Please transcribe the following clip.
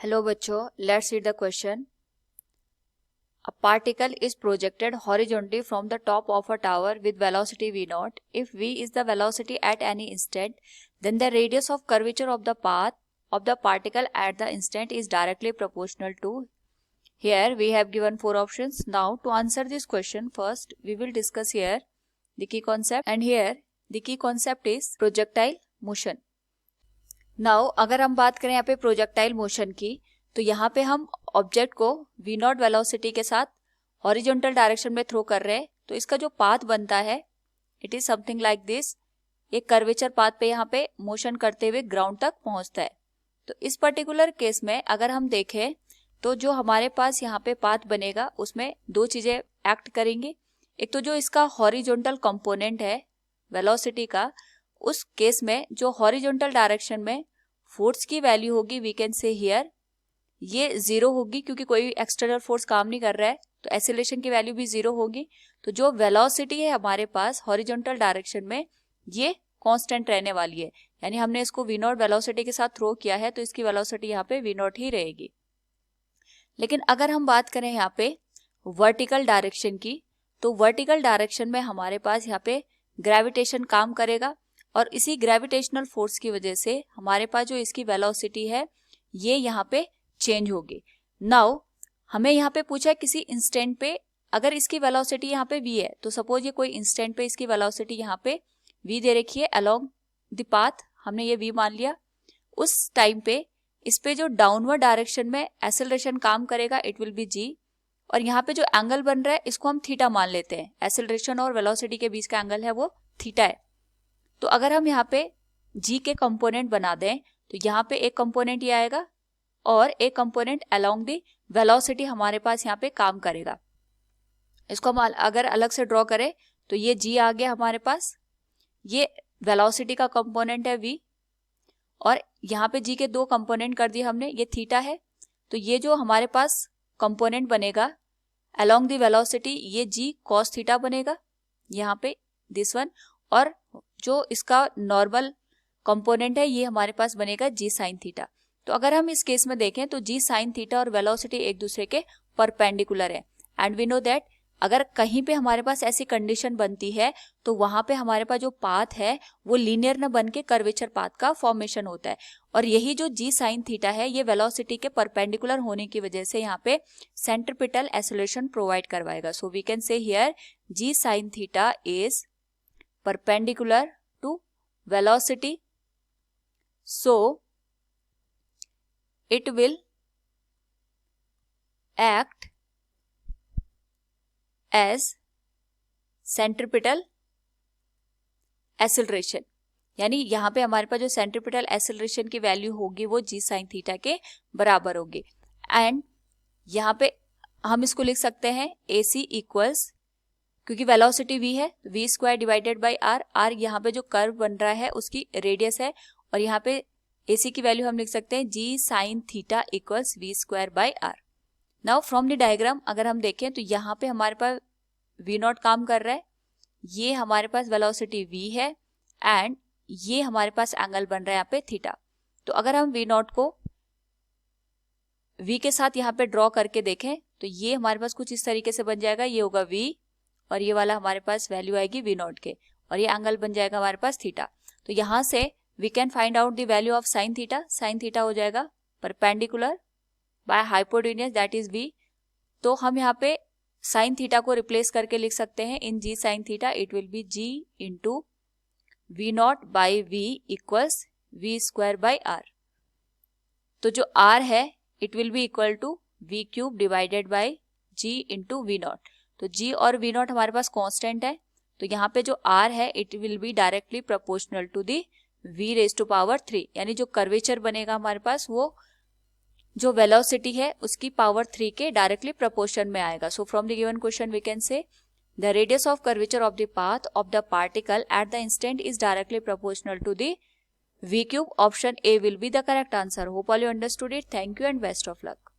Hello बच्चों, let's read the question. A particle is projected horizontally from the top of a tower with velocity v naught. If v is the velocity at any instant, then the radius of curvature of the path of the particle at the instant is directly proportional to. Here we have given 4 options. Now to answer this question, first we will discuss here the key concept, and here the key concept is projectile motion. Now अगर हम बात करें यहाँ पे projectile motion की, तो यहाँ पे हम ऑब्जेक्ट को v नॉट वेलोसिटी के साथ हॉरिजॉन्टल डायरेक्शन में थ्रो कर रहे हैं. तो इसका जो पाथ बनता है it is something like this. एक कर्वेचर पाथ पे यहाँ पे मोशन करते हुए ग्राउंड तक पहुंचता है. तो इस पर्टिकुलर केस में अगर हम देखें तो जो हमारे पास यहाँ पे पाथ बनेगा उसमें दो चीजें एक्ट करेंगी. एक तो जो इसका हॉरिजॉन्टल कंपोनेंट है वेलोसिटी का, उस केस में जो हॉरिजॉन्टल डायरेक्शन में फोर्स की वैल्यू होगी वी कैन से हियर ये 0 होगी, क्योंकि कोई एक्सटर्नल फोर्स काम नहीं कर रहा है, तो एक्सीलरेशन की वैल्यू भी 0 होगी. तो जो वेलोसिटी है हमारे पास हॉरिजॉन्टल डायरेक्शन में ये कांस्टेंट रहने वाली है. यानी हमने इसको वी नॉट वेलोसिटी के साथ थ्रो किया है तो इसकी वेलोसिटी यहाँ पे वी नॉट ही रहेगी. लेकिन अगर हम बात करें यहाँ पे वर्टिकल डायरेक्शन की, तो वर्टिकल डायरेक्शन में हमारे पास यहाँ पे ग्रेविटेशन काम करेगा और इसी ग्रेविटेशनल फोर्स की वजह से हमारे पास जो इसकी वेलोसिटी है ये यहाँ पे चेंज होगी. नाउ हमें यहाँ पे पूछा है किसी इंस्टेंट पे अगर इसकी वेलोसिटी यहाँ पे v है, तो सपोज ये कोई इंस्टेंट पे इसकी वेलोसिटी यहाँ पे v दे रखी है अलोंग द पाथ, हमने ये v मान लिया. उस टाइम पे इस पे जो डाउनवर्ड डायरेक्शन में एक्सेलरेशन काम करेगा इट विल बी g, और यहाँ पे जो एंगल बन रहा है इसको हम थीटा मान लेते हैं. एक्सेलरेशन और वेलोसिटी के बीच का एंगल है वो थीटा है. तो अगर हम यहाँ पे g के कंपोनेंट बना दें तो यहाँ पे एक कंपोनेंट ये आएगा और एक कंपोनेंट अलोंग द वेलोसिटी हमारे पास यहाँ पे काम करेगा. इसको हम अगर अलग से ड्रॉ करें तो ये g आ गया हमारे पास, ये वेलोसिटी का कंपोनेंट है v, और यहाँ पे g के दो कंपोनेंट कर दिए हमने, ये थीटा है. तो ये जो हमारे पास कंपोनेंट बनेगा अलोंग द वेलोसिटी ये g cos थीटा बनेगा यहाँ पे दिस वन, और जो इसका नॉर्मल कंपोनेंट है ये हमारे पास बनेगा g sin थीटा. तो अगर हम इस केस में देखें तो g sin थीटा और वेलोसिटी एक दूसरे के परपेंडिकुलर है. एंड वी नो दैट अगर कहीं पे हमारे पास ऐसी कंडीशन बनती है तो वहां पे हमारे पास जो पाथ है वो लीनियर न बन के कर्वेचर पाथ का फॉर्मेशन होता है. और यही जो g sin थीटा है ये वेलोसिटी के परपेंडिकुलर होने की वजह से यहाँ पे सेंट्रीपिटल एक्सेलरेशन प्रोवाइड करवाएगा. So we can say here g sin theta is perpendicular to velocity, so it will act as centripetal acceleration. यानी यहाँ पे हमारे पास जो सेंट्रीपिटल एक्सेलरेशन की वैल्यू होगी वो g sin थीटा के बराबर होगी. एंड यहाँ पे हम इसको लिख सकते हैं AC इक्वल्स, क्योंकि वेलोसिटी v है v square divided by r. r यहाँ पे जो कर्व बन रहा है उसकी रेडियस है, और यहाँ पे AC की वैल्यू हम लिख सकते हैं g sin theta equals v square by r. Now from the diagram अगर हम देखें तो यहाँ पे हमारे पास v नॉट काम कर रहा है, ये हमारे पास वेलोसिटी v है एंड ये हमारे पास एंगल बन रहा है यहाँ पे थीटा. तो अगर हम v नॉट को v के साथ यहाँ पे ड्रॉ करके देखें तो ये हमारे पास कुछ इस तरीके से बन जाएगा. ये होगा v और ये वाला हमारे पास वैल्यू आएगी वी नॉट के, और ये एंगल बन जाएगा हमारे पास थीटा. तो यहाँ से we can find out the value of sine theta. Sine theta हो जाएगा perpendicular by hypotenuse that is v. तो हम यहाँ पे साइन थीटा को रिप्लेस करके लिख सकते हैं in g sine theta. It will be g into v naught by v equals v square by r. तो जो r है it will be equal to v cube divided by g into v naught. तो g और v naught हमारे पास constant है, तो यहाँ पे जो r है it will be directly proportional to the v raise to power 3. यानी जो कर्वेचर बनेगा हमारे पास वो जो वेलोसिटी है उसकी पावर 3 के डायरेक्टली प्रोपोर्शन में आएगा. So from the given question we can say the radius of curvature of the path of the particle at the instant is directly proportional to the v cube. Option A will be the correct answer. Hope all you understood it. Thank you and best of luck.